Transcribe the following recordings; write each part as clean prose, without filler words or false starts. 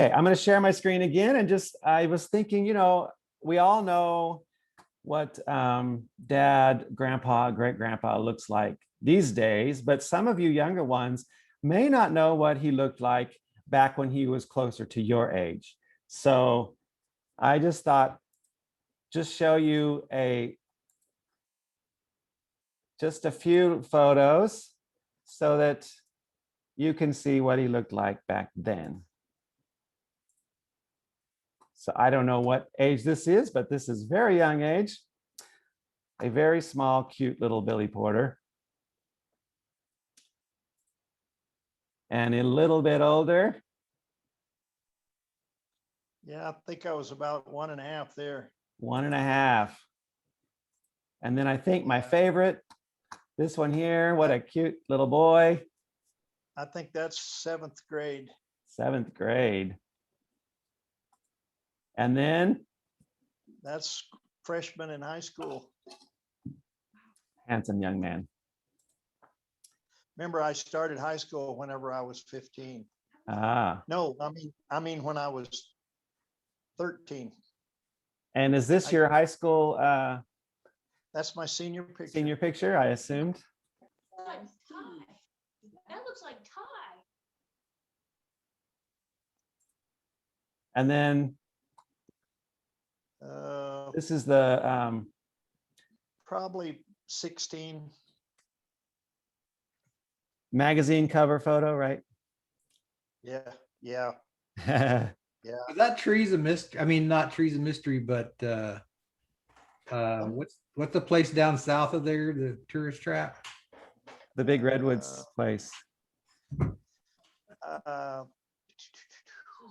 Okay, I'm going to share my screen again, and I was thinking, we all know what dad, grandpa, great grandpa looks like these days, but some of you younger ones may not know what he looked like back when he was closer to your age. So I just thought, just show you just a few photos so that you can see what he looked like back then. So I don't know what age this is, but this is very young age. A very small, cute little Billy Porter. And a little bit older. Yeah, I think I was about 1.5 there. 1.5. And then I think my favorite, this one here, what a cute little boy. I think that's 7th grade. 7th grade. And then? That's freshman in high school. Handsome young man. Remember, I started high school whenever I was 15. Ah. No, I mean when I was 13. And is this your high school? That's my senior picture. Senior picture, I assumed. That looks like Ty. And then this is the probably 16. Magazine cover photo, right? Yeah, yeah. Yeah. Is that Trees of Mystery? I mean, not Trees of Mystery, but what's the place down south of there, the tourist trap? The Big Redwoods place.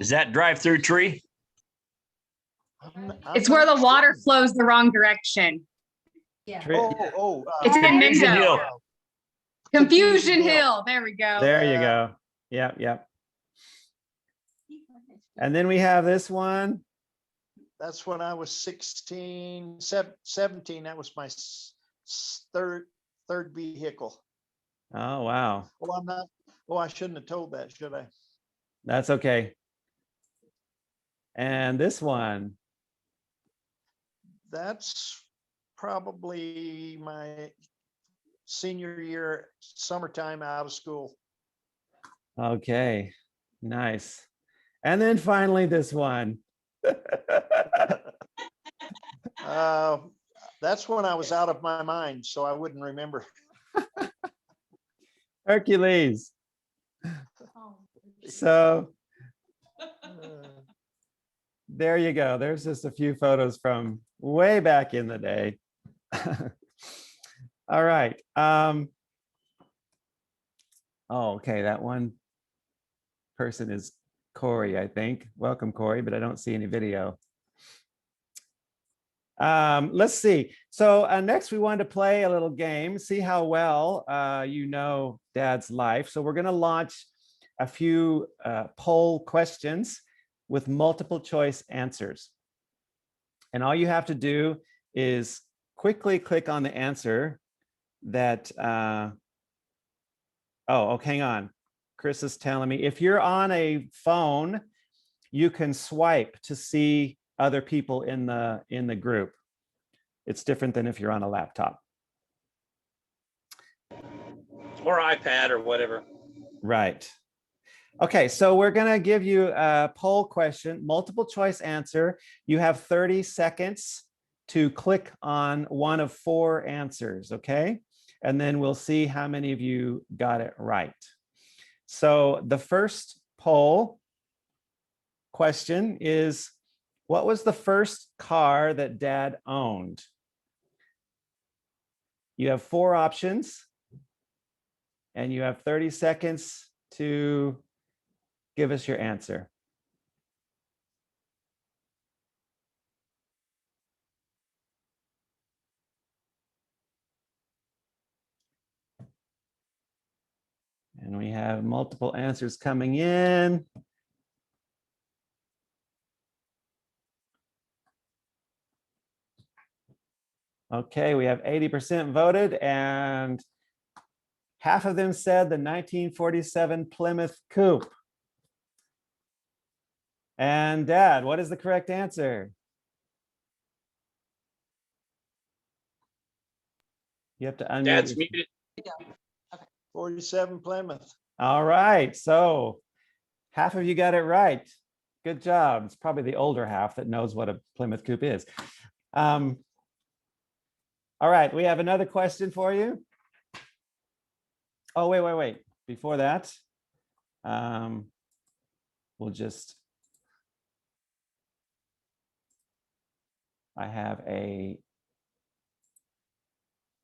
Is that drive-through tree? It's where the water flows the wrong direction. Yeah. It's in Confusion Mingo. Hill. Confusion Hill. There we go. There you go. Yep, yep. And then we have this one. That's when I was 16, 17. That was my third vehicle. Oh, wow. Well, I'm not. Well, I shouldn't have told that, should I? That's okay. And this one. That's probably my senior year, summertime out of school. Okay, nice. And then finally this one. That's when I was out of my mind, so I wouldn't remember. Hercules. So there you go. There's just a few photos from way back in the day. All right. Oh, okay. That one person is Corey, I think. Welcome, Corey, but I don't see any video. Let's see. So next we wanted to play a little game, see how well you know Dad's life. So we're going to launch a few poll questions with multiple choice answers. And all you have to do is quickly click on the answer that, hang on. Chris is telling me if you're on a phone, you can swipe to see other people in the group. It's different than if you're on a laptop. Or iPad or whatever. Right. Okay, so we're going to give you a poll question, multiple choice answer. You have 30 seconds to click on one of 4 answers, okay? And then we'll see how many of you got it right. So the first poll question is, what was the first car that Dad owned? You have 4 options, and you have 30 seconds to give us your answer. And we have multiple answers coming in. Okay, we have 80% voted, and half of them said the 1947 Plymouth Coupe. And Dad, what is the correct answer? You have to unmute. Dad's your- muted. 47 Plymouth. All right, so half of you got it right. Good job. It's probably the older half that knows what a Plymouth Coupe is. All right, we have another question for you. Oh, wait. Before that, we'll just, I have a,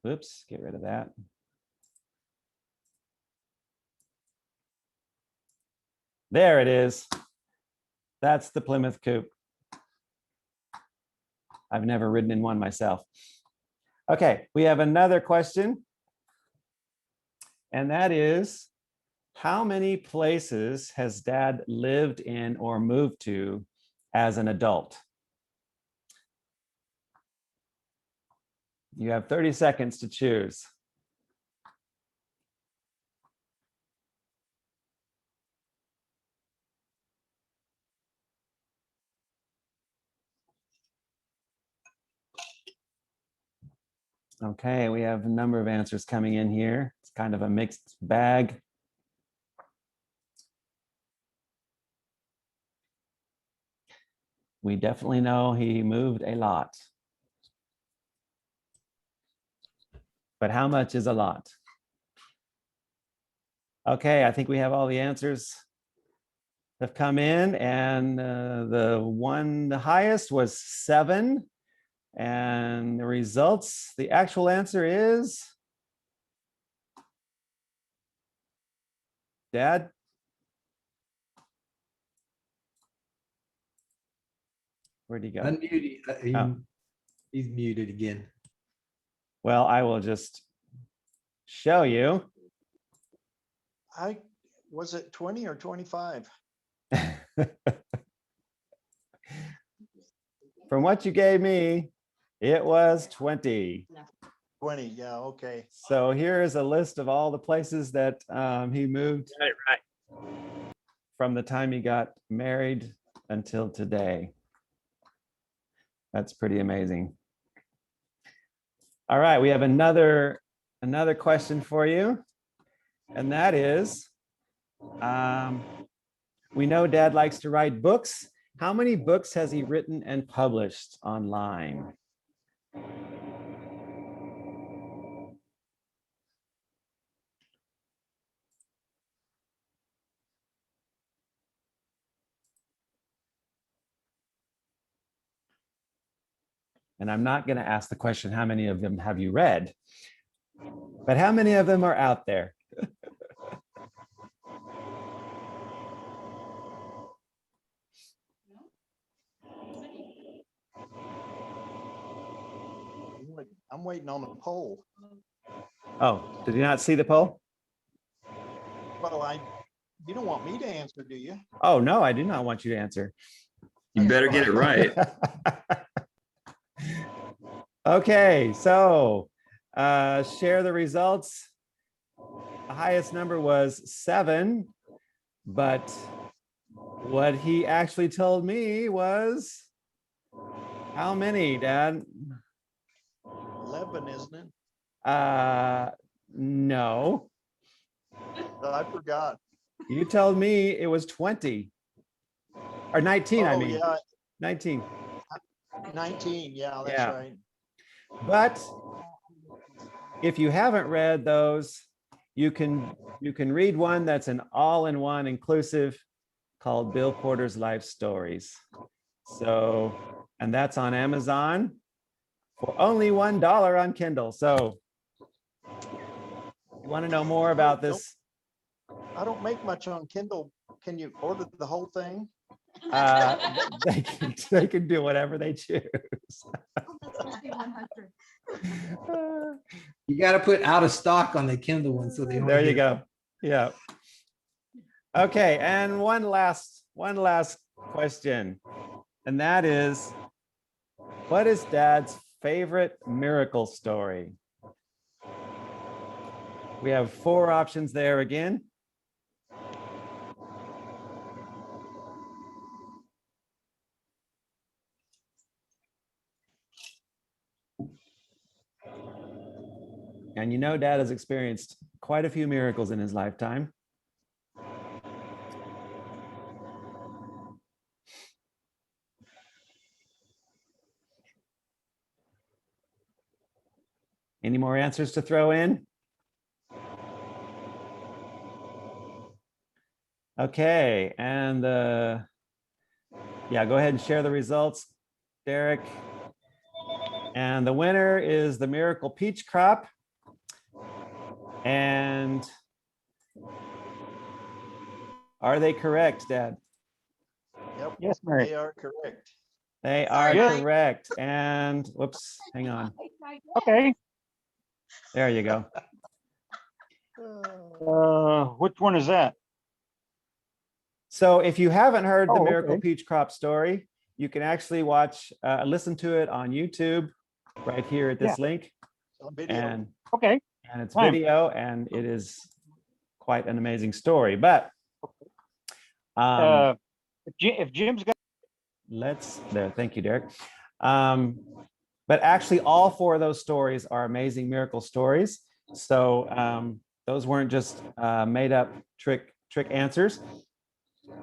oops, get rid of that. There it is. That's the Plymouth Coupe. I've never ridden in one myself. Okay, we have another question. And that is, how many places has Dad lived in or moved to as an adult? You have 30 seconds to choose. Okay, we have a number of answers coming in here. It's kind of a mixed bag. We definitely know he moved a lot. But how much is a lot? Okay, I think we have all the answers have come in, and the highest was 7. And the results, the actual answer is, Dad? Where'd he go? Unmuted. Oh. He's muted again. Well, I will just show you. Was it 20 or 25? From what you gave me, it was 20. 20, yeah, okay. So here is a list of all the places that he moved Got it right. from the time he got married until today. That's pretty amazing. All right, we have another question for you. And that is, we know Dad likes to write books. How many books has he written and published online? And I'm not going to ask the question, how many of them have you read? But how many of them are out there? I'm waiting on a poll. Oh, did you not see the poll? Well, you don't want me to answer, do you? Oh, no, I do not want you to answer. You better get it right. Okay, so share the results. The highest number was 7, but what he actually told me was, how many, Dad? 11, isn't it? No, I forgot. you told me it was 20 or 19. I Oh, mean, yeah, 19. 19, yeah, that's Yeah. right. But if you haven't read those, you can read one that's an all-in-one inclusive called Bill Porter's Life Stories. So, and that's on Amazon for only $1 on Kindle. So you want to know more about this? I don't make much on Kindle. Can you order the whole thing? They can do whatever they choose. You got to put out of stock on the Kindle one, so they. There you go. Yeah. Okay, and one last question, and that is, what is Dad's favorite miracle story? We have 4 options there again. And you know, Dad has experienced quite a few miracles in his lifetime. Any more answers to throw in? Okay, and yeah, go ahead and share the results, Derek. And the winner is the Miracle Peach Crop. And are they correct, Dad? Yep, Yes, Mary. they are correct. They are Sorry. correct. And whoops, hang on. Okay. There you go. Which one is that? So if you haven't heard the Oh, Miracle okay. Peach Crop story, you can actually listen to it on YouTube right here at this link. On video. Okay. And it's Fine. video and it is quite an amazing story. But If Jim's got, thank you, Derek. But actually all four of those stories are amazing miracle stories. So those weren't just made up trick answers.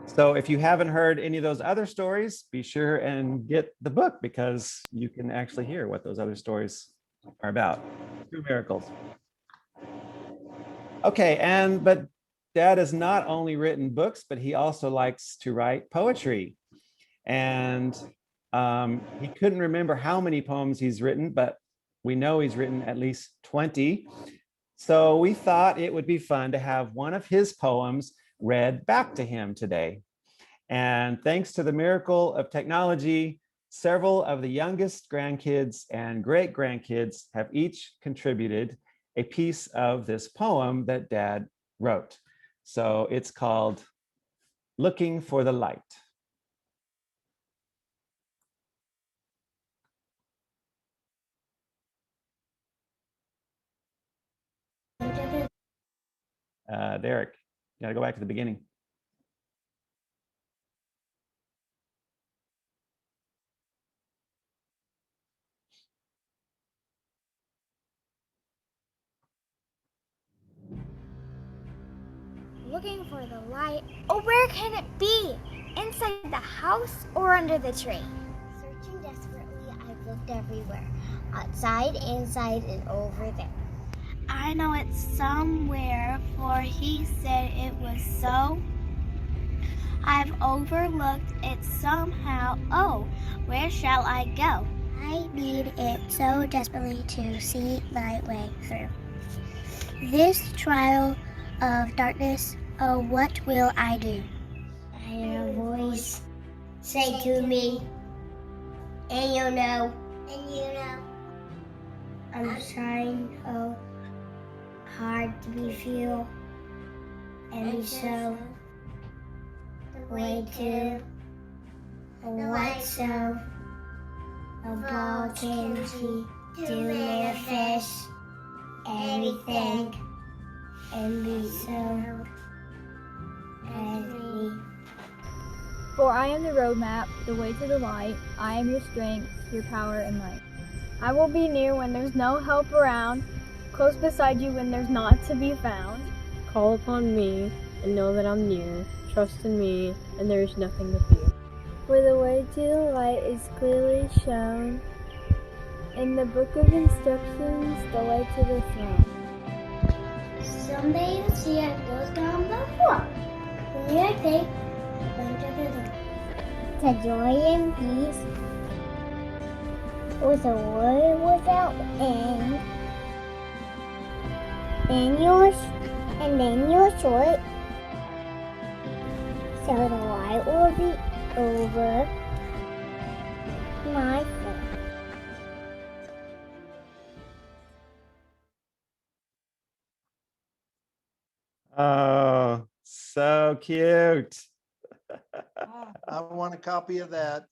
So if you haven't heard any of those other stories, be sure and get the book because you can actually hear what those other stories are about. True miracles. Okay, but Dad has not only written books, but he also likes to write poetry. And he couldn't remember how many poems he's written, but we know he's written at least 20. So we thought it would be fun to have one of his poems read back to him today. And thanks to the miracle of technology, several of the youngest grandkids and great grandkids have each contributed a piece of this poem that Dad wrote. So it's called Looking for the Light. Derek, you gotta go back to the beginning. Looking for the light. Oh, where can it be? Inside the house or under the tree? Searching desperately, I've looked everywhere. Outside, inside, and over there. I know it's somewhere, for he said it was so. I've overlooked it somehow. Oh, where shall I go? I need it so desperately to see my way through this trial of darkness. Oh, what will I do? I hear a voice say to me, and you know, I'm trying so hard to be feel and be so way to what so a ball can be to manifest everything and be so as me. For I am the roadmap, the way to the light. I am your strength, your power and might. I will be near when there's no help around, close beside you when there's not to be found. Call upon me and know that I'm near. Trust in me and there is nothing to fear. For the way to the light is clearly shown in the book of instructions, the way to the throne. Someday you'll see it goes down before. When you take a bunch of it to joy and peace with a word without end. Then you're short. So the light will be over my face. Oh, so cute. I want a copy of that.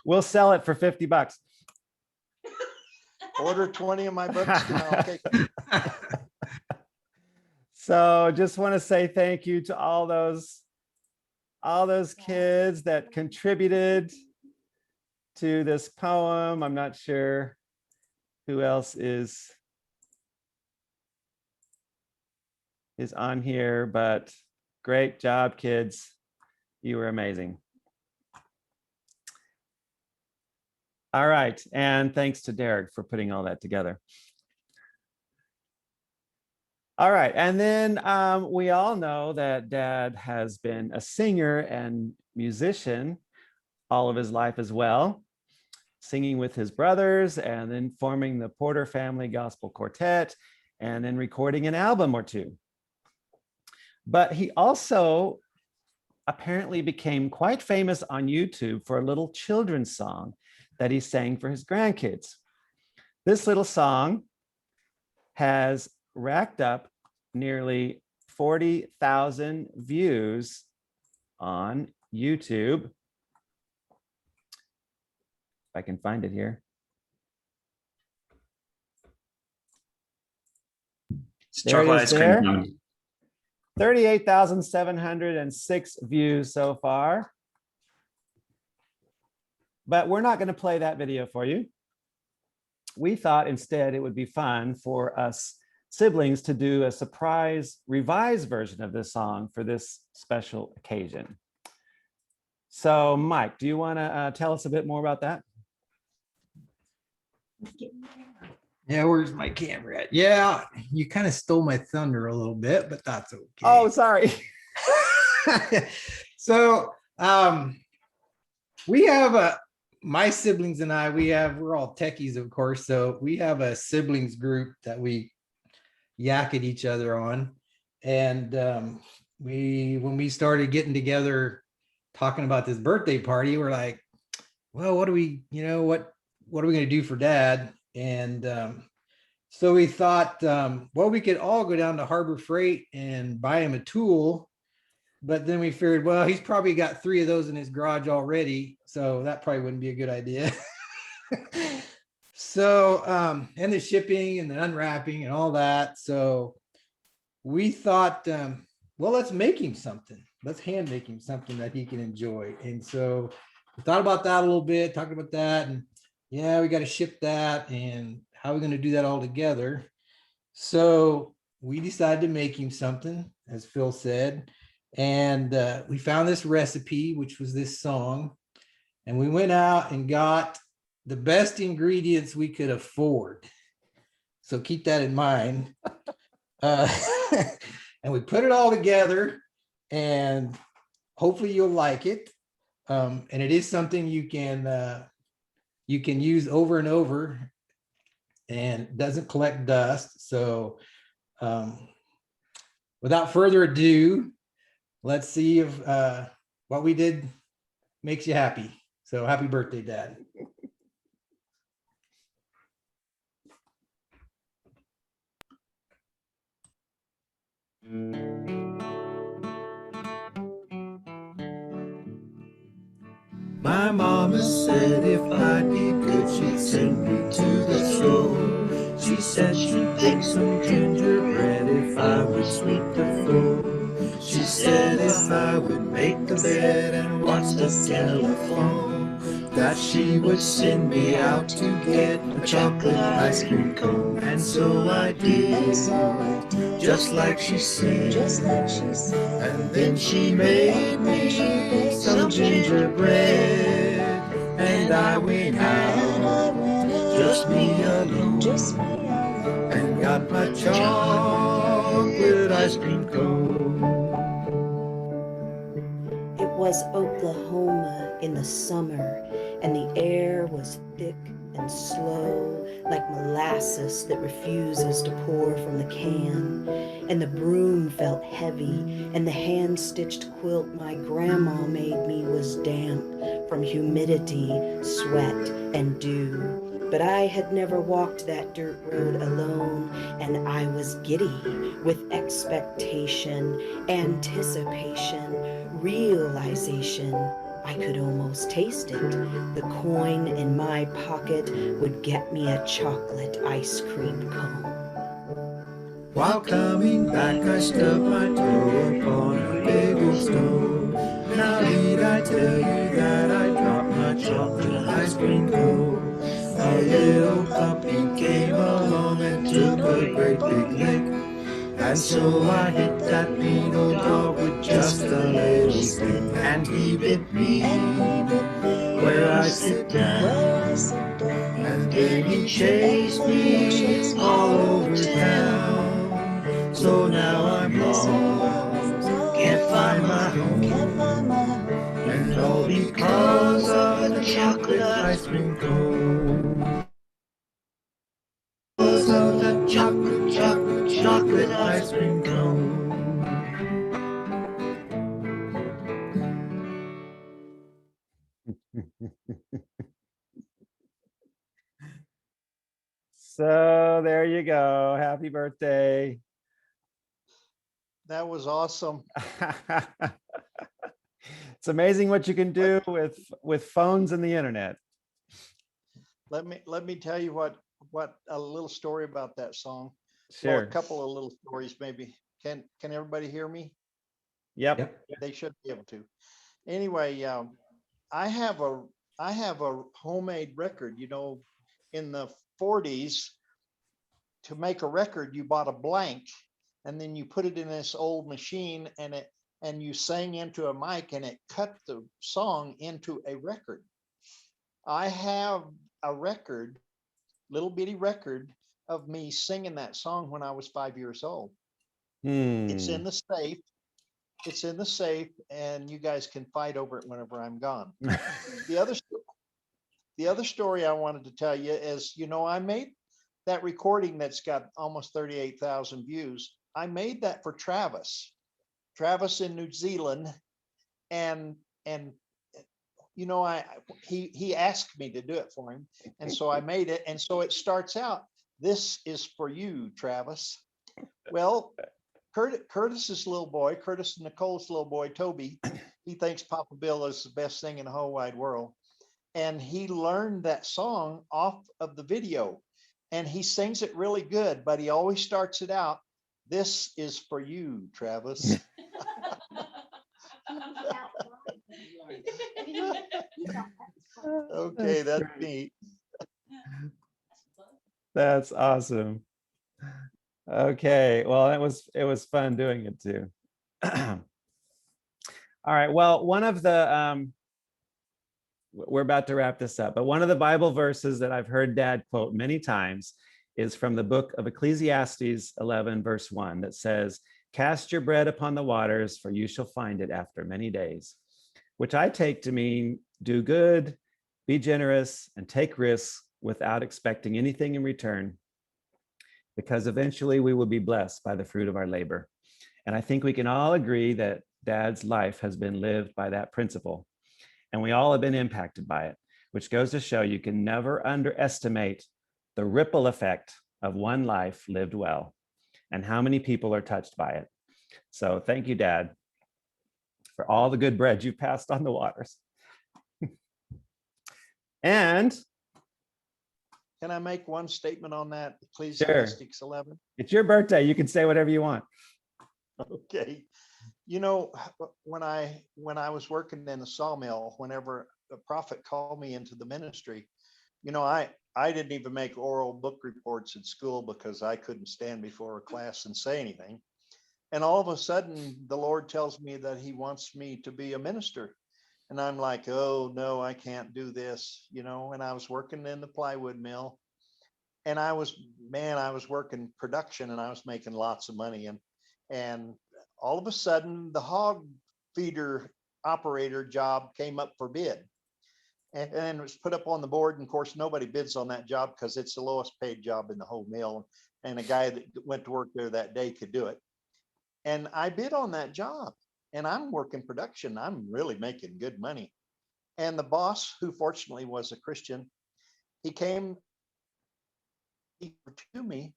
We'll sell it for $50. Order 20 of my books and I'll take them. So just want to say thank you to all those kids that contributed to this poem. I'm not sure who else is is on here, but great job, kids. You were amazing. All right, and thanks to Derek for putting all that together. All right, and then we all know that Dad has been a singer and musician all of his life as well, singing with his brothers and then forming the Porter Family Gospel Quartet and then recording an album or two. But he also apparently became quite famous on YouTube for a little children's song that he sang for his grandkids. This little song has racked up nearly 40,000 views on YouTube. If I can find it here. There it Chocolate is ice there. cream. 38,706 views so far. But we're not going to play that video for you. We thought instead it would be fun for us siblings to do a surprise revised version of this song for this special occasion. So Mike, do you want to tell us a bit more about that? Yeah, where's my camera at? Yeah, you kind of stole my thunder a little bit, but that's okay. Oh, sorry. So we have my siblings and I, we're all techies, of course. So we have a siblings group that we yak at each other on. And when we started getting together, talking about this birthday party, we're like, well, what are we going to do for Dad? And so we thought, well, we could all go down to Harbor Freight and buy him a tool. But then we figured, well, he's probably got 3 of those in his garage already. So that probably wouldn't be a good idea. So, and the shipping and the unwrapping and all that. So we thought, well, let's make him something. Let's hand make him something that he can enjoy. And so we thought about that a little bit, talking about that. And yeah, we got to ship that. And how are we going to do that all together? So we decided to make him something, as Phil said. And we found this recipe, which was this song. And we went out and got the best ingredients we could afford. So keep that in mind. And we put it all together, and hopefully you'll like it. And it is something you can use over and over, and doesn't collect dust. So without further ado, let's see if what we did makes you happy. So happy birthday, Dad. My mama said if I'd be good, she'd send me to the store. She said she'd bake some gingerbread if I would sweep the floor. She said if I would make the bed and watch the telephone, that she would send me out to get a chocolate ice cream cone. And so I did, just like she said. And then she made me some gingerbread, and I went out, just me alone, and got my chocolate ice cream cone. It was Oklahoma in the summer, and the air was thick and slow, like molasses that refuses to pour from the can. And the broom felt heavy, and the hand-stitched quilt my grandma made me was damp from humidity, sweat, and dew. But I had never walked that dirt road alone, and I was giddy with expectation, anticipation, realization. I could almost taste it. The coin in my pocket would get me a chocolate ice cream cone. While coming back, I stubbed my toe upon a big old stone. Now need I tell you that I dropped my chocolate ice cream cone? A little puppy came along and took a great big lick And so I hit that mean old dog with just a little stick, and he bit me where I sit down. And then he chased me all over town. So now I'm lost, can't find my home. And all because of the chocolate ice cream cone. Because of the chocolate ice cream cone. So there you go. Happy birthday. That was awesome. It's amazing what you can do with phones and the internet. Let me tell you what a little story about that song. Sure. Well, a couple of little stories maybe. Can everybody hear me? Yep. They should be able to. Anyway, I have a homemade record. You know, in the 40s, to make a record, you bought a blank, and then you put it in this old machine, and you sang into a mic, and it cut the song into a record. I have a record, little bitty record of me singing that song when I was 5 years old. It's in the safe. It's in the safe, and you guys can fight over it whenever I'm gone. The other story I wanted to tell you is, you know, I made that recording that's got almost 38,000 views. I made that for Travis in New Zealand, and you know, he asked me to do it for him, and so I made it. And so it starts out, "This is for you, Travis." Well, Curtis's little boy, Curtis and Nicole's little boy, Toby, he thinks Papa Bill is the best thing in the whole wide world. And he learned that song off of the video, and he sings it really good, but he always starts it out, "This is for you, Travis." Okay, that's neat. That's awesome. Okay, well, it was fun doing it too. All right, well, one of the we're about to wrap this up, but one of the Bible verses that I've heard Dad quote many times is from the book of Ecclesiastes 11, verse 1, that says, "Cast your bread upon the waters, for you shall find it after many days," which I take to mean do good, be generous, and take risks without expecting anything in return, because eventually we will be blessed by the fruit of our labor. And I think we can all agree that Dad's life has been lived by that principle, and we all have been impacted by it, which goes to show you can never underestimate the ripple effect of one life lived well and how many people are touched by it. So thank you, Dad, for all the good bread you passed on the waters. And can I make one statement on that? Ecclesiastes 11. It's your birthday. You can say whatever you want. Okay. You know, when I was working in the sawmill, whenever the prophet called me into the ministry, you know, I didn't even make oral book reports in school because I couldn't stand before a class and say anything. And all of a sudden, the Lord tells me that he wants me to be a minister. And I'm like, oh, no, I can't do this, you know. And I was working in the plywood mill, and I was working production, and I was making lots of money. And all of a sudden, the hog feeder operator job came up for bid. And it was put up on the board. And of course, nobody bids on that job because it's the lowest paid job in the whole mill. And a guy that went to work there that day could do it. And I bid on that job, and I'm working production. I'm really making good money. And the boss, who fortunately was a Christian, he came to me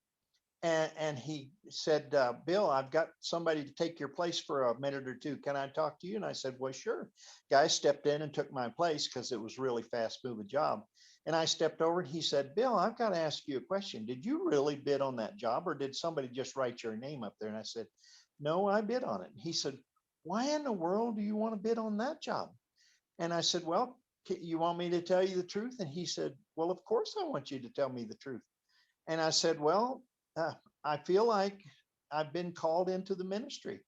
and he said, "Bill, I've got somebody to take your place for a minute or two. Can I talk to you?" And I said, "Well, sure." Guy stepped in and took my place because it was really fast moving job. And I stepped over and he said, "Bill, I've got to ask you a question. Did you really bid on that job, or did somebody just write your name up there?" And I said, "No, I bid on it." And he said, "Why in the world do you want to bid on that job?" And I said, "Well, you want me to tell you the truth?" And he said, "Well, of course I want you to tell me the truth." And I said, "Well, I feel like I've been called into the ministry,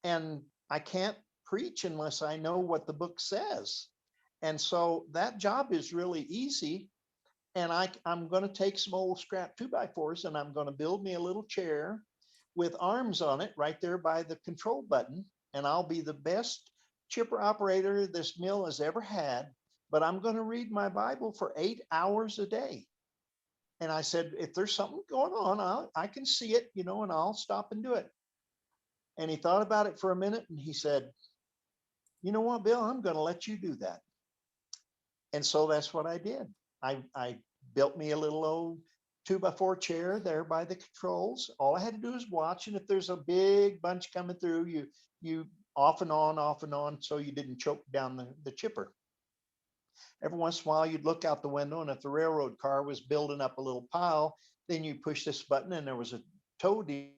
and I can't preach unless I know what the book says. And so that job is really easy. And I'm going to take some old scrap 2x4s and I'm going to build me a little chair with arms on it right there by the control button. And I'll be the best chipper operator this mill has ever had. But I'm going to read my Bible for 8 hours a day. And I said, if there's something going on, I can see it, and I'll stop and do it. And he thought about it for a minute and he said, you know what, Bill, I'm going to let you do that. And so that's what I did. I built me a little old 2x4 chair there by the controls. All I had to do is watch. And if there's a big bunch coming through, you off and on, so you didn't choke down the chipper. Every once in a while, you'd look out the window, and if the railroad car was building up a little pile, then you push this button and there was a tow deal.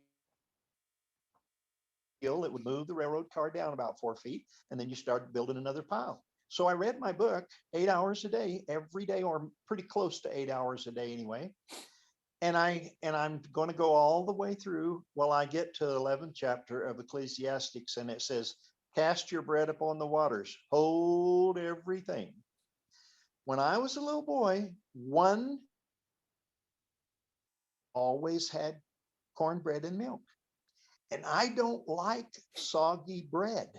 It would move the railroad car down about 4 feet, and then you start building another pile. So I read my book 8 hours a day, every day, or pretty close to 8 hours a day anyway. And I'm going to go all the way through. Well, I get to the 11th chapter of Ecclesiastes, and it says, cast your bread upon the waters, hold everything. When I was a little boy, one always had cornbread and milk. And I don't like soggy bread.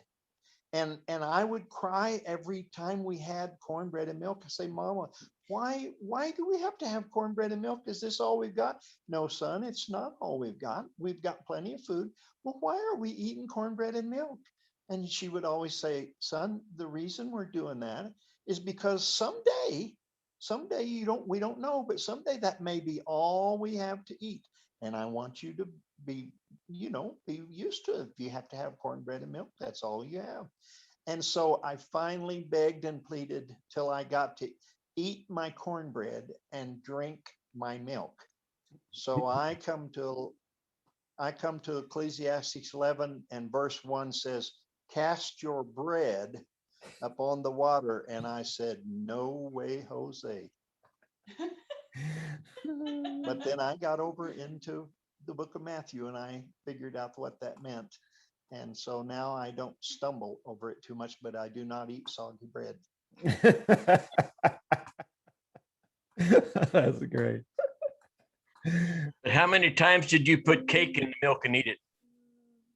And I would cry every time we had cornbread and milk. I say, Mama, why do we have to have cornbread and milk? Is this all we've got? No, son, it's not all we've got. We've got plenty of food. Well, why are we eating cornbread and milk? And she would always say, son, the reason we're doing that is because someday we don't know, but someday that may be all we have to eat. And I want you to be used to it. If you have to have cornbread and milk, that's all you have. And so I finally begged and pleaded till I got to eat my cornbread and drink my milk. So I come to Ecclesiastes 11, and verse 1 says, cast your bread upon the water. And I said, no way, Jose. But then I got over into the book of Matthew and I figured out what that meant. And so now I don't stumble over it too much, but I do not eat soggy bread. That's great. How many times did you put cake in the milk and eat it?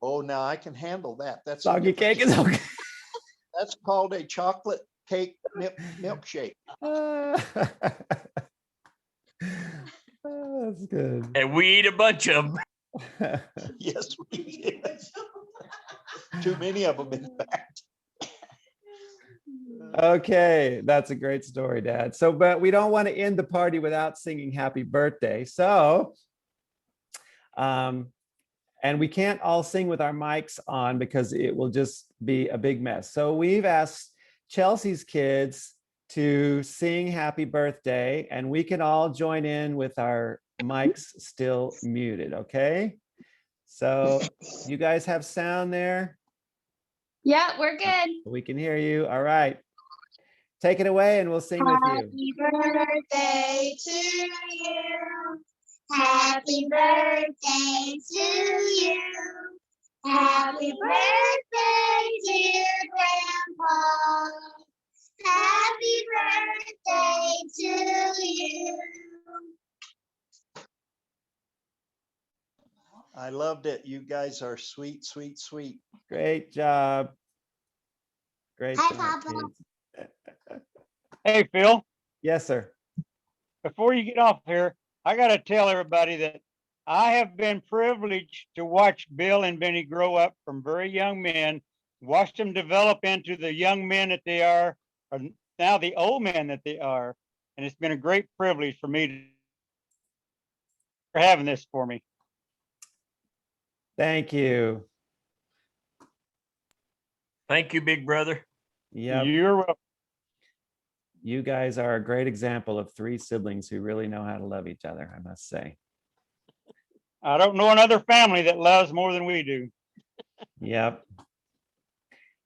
Oh, now I can handle that. That's Soggy cake is okay. That's called a chocolate cake milkshake. That's good. And we eat a bunch of them. Yes, we did. Too many of them, in fact. Okay, that's a great story, Dad. So, but we don't want to end the party without singing happy birthday. So, and we can't all sing with our mics on because it will just be a big mess. So we've asked Chelsea's kids to sing happy birthday, and we can all join in with our mics still muted, okay? So you guys have sound there? Yeah, we're good. We can hear you. All right. Take it away and we'll sing with you. Happy birthday to you. Happy birthday to you. Happy birthday, dear Grandpa. Happy birthday to you. I loved it. You guys are sweet, sweet, sweet. Great job. Great Hi, job, Papa. kids. Hey, Phil, Yes, sir. before you get off here, I got to tell everybody that I have been privileged to watch Bill and Benny grow up from very young men, watch them develop into the young men that they are, or now the old men that they are. And it's been a great privilege for me for having this for me. Thank you. Thank you, big brother. Yep. You're welcome. You guys are a great example of three siblings who really know how to love each other, I must say. I don't know another family that loves more than we do. Yep.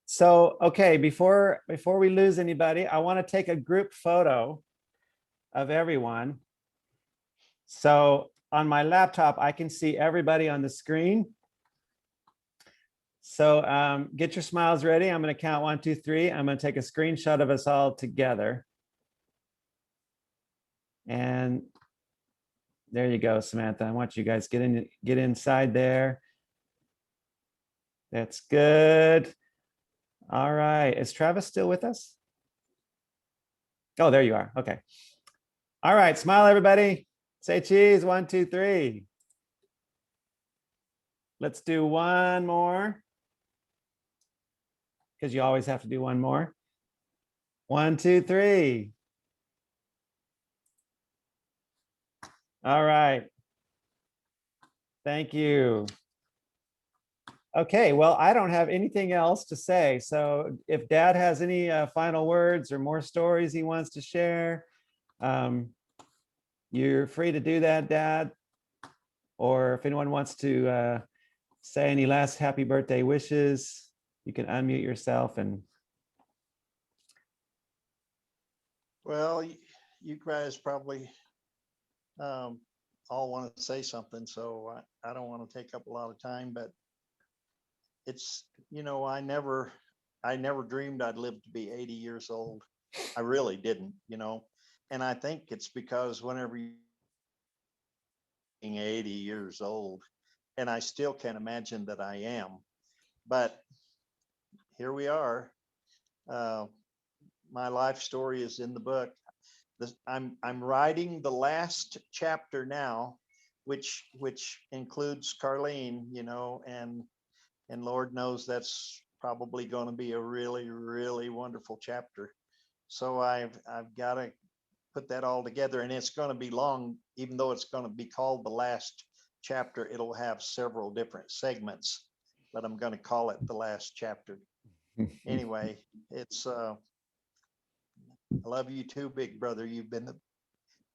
So, okay, before we lose anybody, I want to take a group photo of everyone. So on my laptop, I can see everybody on the screen. So get your smiles ready. I'm going to count 1, 2, 3. I'm going to take a screenshot of us all together. And there you go, Samantha. I want you guys get inside there. That's good. All right. Is Travis still with us? Oh, there you are. Okay. All right. Smile, everybody. Say cheese. 1, 2, 3. Let's do one more, because you always have to do one more. 1, 2, 3. All right. Thank you. Okay, well, I don't have anything else to say. So if Dad has any final words or more stories he wants to share, you're free to do that, Dad. Or if anyone wants to say any last happy birthday wishes, you can unmute yourself. And Well, you guys probably all want to say something, so I don't want to take up a lot of time, but it's, you know, I never dreamed I'd live to be 80 years old. I really didn't, you know, and I think it's because whenever you're 80 years old, and I still can't imagine that I am, but here we are. My life story is in the book. I'm writing the last chapter now, which includes Carlene, you know, and Lord knows that's probably going to be a really, really wonderful chapter. So I've got to put that all together, and it's going to be long, even though it's going to be called the last chapter. It'll have several different segments, but I'm going to call it the last chapter. Anyway, it's I love you too, big brother. You've been the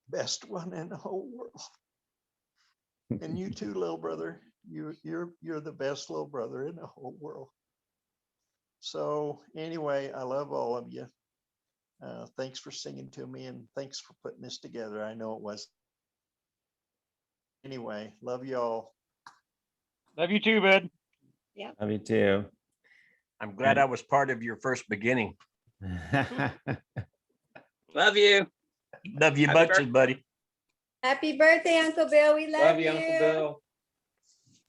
best one in the whole world. And you too, little brother. You're the best little brother in the whole world. So anyway, I love all of you. Thanks for singing to me, and thanks for putting this together. I know it was. Anyway, love you all. Love you too, bud. Yeah. love you too. I'm glad I was part of your first beginning. Love you. Love you Happy bunches, buddy. Happy birthday, Uncle Bill. We love you. Uncle Bill.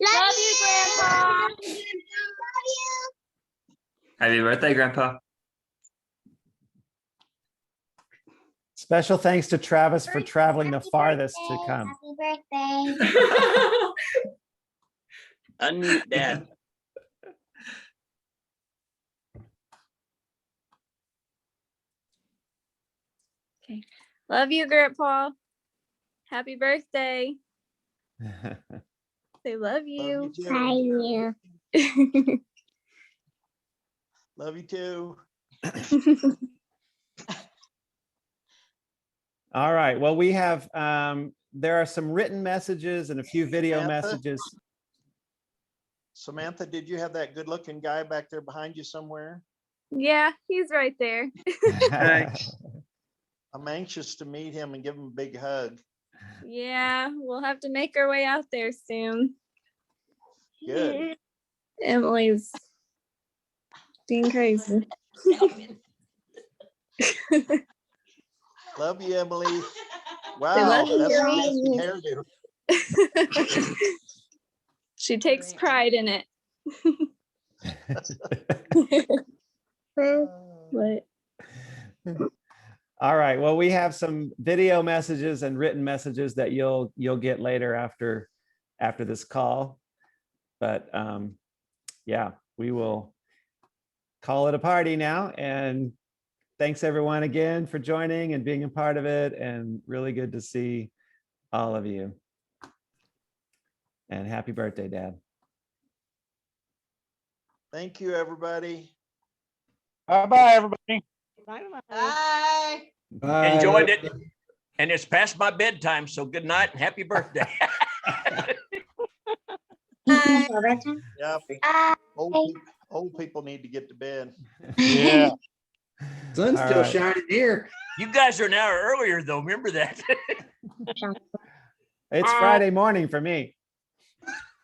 Love you, Grandpa. Happy birthday, Grandpa. Special thanks to Travis for traveling the farthest to come. Happy birthday. Unmute Dad. Love you, Grandpa. Happy birthday. They love you. Love you too. Love you too. All right. Well, we have, there are some written messages and a few video Samantha? messages. Samantha, did you have that good looking guy back there behind you somewhere? Yeah, he's right there. I'm anxious to meet him and give him a big hug. Yeah, we'll have to make our way out there soon. Good. Emily's being crazy. Love you, Emily. love Wow, you, that's a Emily. fancy hairdo. She takes pride in it. What? All right. Well, we have some video messages and written messages that you'll get later after this call. But yeah, we will call it a party now. And thanks everyone again for joining and being a part of it. And really good to see all of you. And happy birthday, Dad. Thank you, everybody. Bye-bye, everybody. Bye. Bye. Enjoyed it. And it's past my bedtime, so good night and happy birthday. Yeah, old people need to get to bed. Yeah. Sun's All still right. shining here. You guys are an hour earlier, though. Remember that. It's Friday morning for me.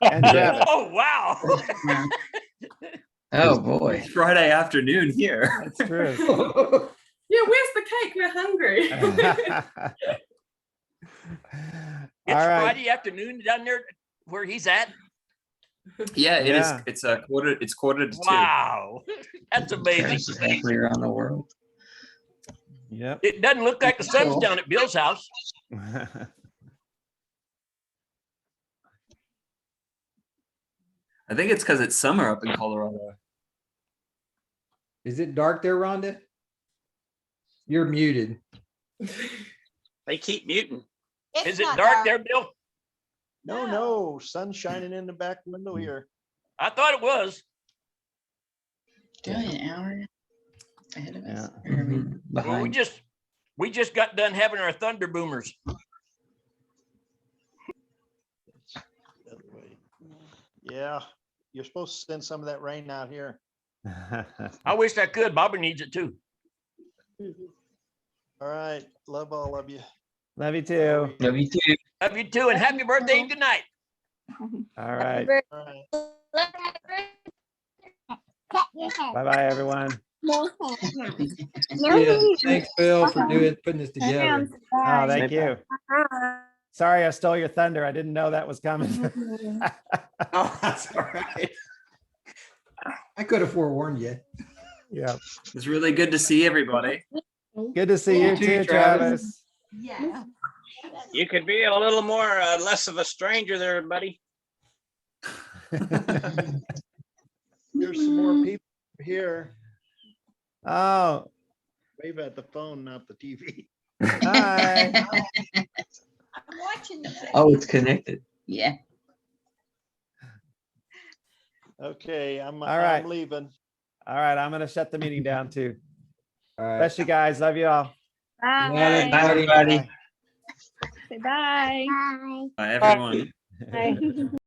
And Travis. Oh, wow. Oh, boy. It's Friday afternoon here. That's true. Yeah, where's the cake? We're hungry. It's All right. Friday afternoon down there where he's at. Yeah, it is. Yeah. It's quarter to 2. Wow. That's amazing. Exactly around the world. Yep. It doesn't look like the sun's down at Bill's house. I think it's because it's summer up in Colorado. Is it dark there, Rhonda? You're muted. They keep muting. Is it dark there, Bill? No, sun's shining in the back window here. I thought it was. An hour ahead of us. Well, we just got done having our thunder boomers. Yeah, you're supposed to send some of that rain out here. I wish I could. Bobby needs it too. All right, love all of you. Love you too. Love you too. Love you too, and happy birthday and good night. All right. All right. Bye-bye, everyone. Yeah, thanks, Bill, for putting this together. Oh, thank you. Sorry, I stole your thunder. I didn't know that was coming. Oh, that's all right. I could have forewarned you. Yeah. It's really good to see everybody. Good to see you too, Travis. Yeah. You could be a little more less of a stranger there, buddy. There's some more people here. Oh, Wave at the phone, not the TV. hi. I'm watching the. Oh, it's connected. Yeah. Okay, I'm right. leaving. All right, I'm going to shut the meeting down too. All right. Bless you guys. Love you all. Bye, Bye, everybody. Say bye. Bye. Bye, everyone. Bye.